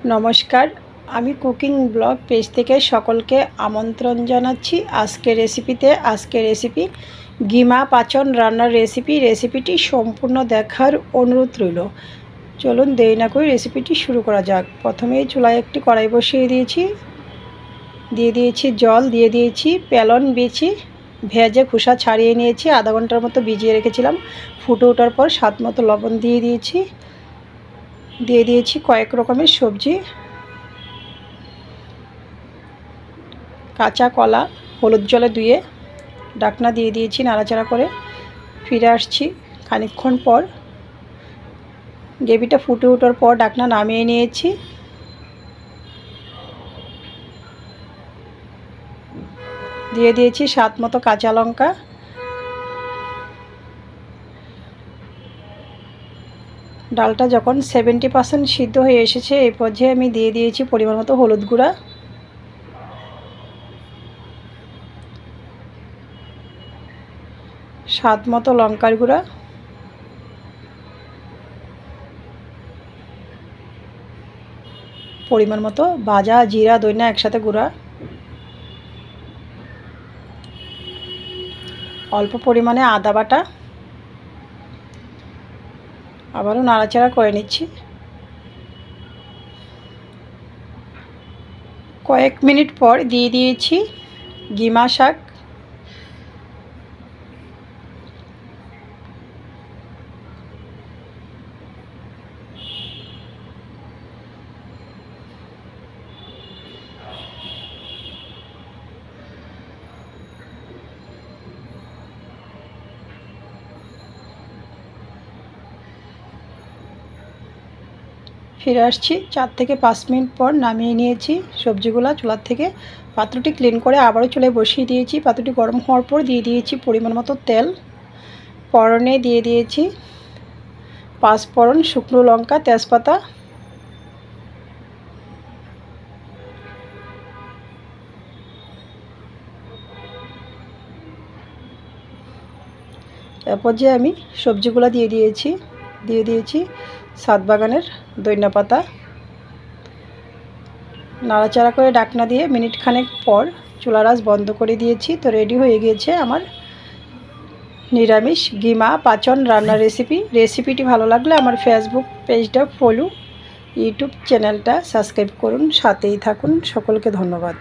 নমস্কার, আমি cooking blog page থেকে সকলকে আমন্ত্রণ জানাচ্ছি আজকের রেসিপি গিমা পাচন রান্নার রেসিপিটি সম্পূর্ণ দেখার অনুরোধ রইল। চলুন দেরি না করে রেসিপিটি শুরু করা যাক। প্রথমেই চুলায় একটি কড়াই বসিয়ে দিয়েছি, দিয়ে দিয়েছি জল, দিয়ে দিয়েছি পেলন বিচি ভেজে খোসা ছাড়িয়ে নিয়েছি, আধা ঘন্টার মতো ভিজিয়ে রেখেছিলাম। ফুটে ওঠার পর স্বাদ মতো লবণ দিয়ে দিয়েছি কয়েক রকমের সবজি, কাঁচা কলা হলুদ জলে ধুয়ে ঢাকনা দিয়ে দিয়েছি। নাড়াচাড়া করে ফিরে আসছি খানিকক্ষণ পর। গ্রেভিটা ফুটে ওঠার পর ঢাকনা নামিয়ে নিয়েছি। দিয়ে দিয়েছি স্বাদ মতো কাঁচা লঙ্কা, ডালটা যখন 70% সিদ্ধ হয়ে এসেছে এই পর্যায়ে আমি দিয়ে দিয়েছি পরিমাণ মতো হলুদ গুঁড়া, স্বাদ মতো লঙ্কার গুঁড়া, পরিমাণ মতো ভাজা জিরা ধনিয়া একসাথে গুঁড়া, অল্প পরিমাণে আদা বাটা, আবারও নাড়াচাড়া করে নিচ্ছি। কয়েক মিনিট পর দিয়ে দিয়েছি গিমা শাক, ফিরে আসছি 4 থেকে 5 মিনিট পর। নামিয়ে নিয়েছি সবজিগুলো চুলার থেকে। পাত্রটি ক্লিন করে আবারও চুলায় বসিয়ে দিয়েছি। পাত্রটি গরম হওয়ার পর দিয়ে দিয়েছি পরিমাণ মতো তেল, ফোড়নে দিয়ে দিয়েছি পাঁচফোড়ন, শুকনো লঙ্কা, তেজপাতা, তারপর যে আমি সবজিগুলো দিয়ে দিয়েছি ছাদ বাগানের ধনিয়া পাতা। নাড়াচাড়া করে ঢাকনা দিয়ে মিনিট খানেক পর চুলার আঁচ বন্ধ করে দিয়েছি। তো রেডি হয়ে গিয়েছে আমার নিরামিষ গিমা পাচন রান্নার রেসিপিটি ভালো লাগলে আমার ফেসবুক পেজটা ফলো, ইউটিউব চ্যানেলটা সাবস্ক্রাইব করুন, সাথেই থাকুন। সকলকে ধন্যবাদ।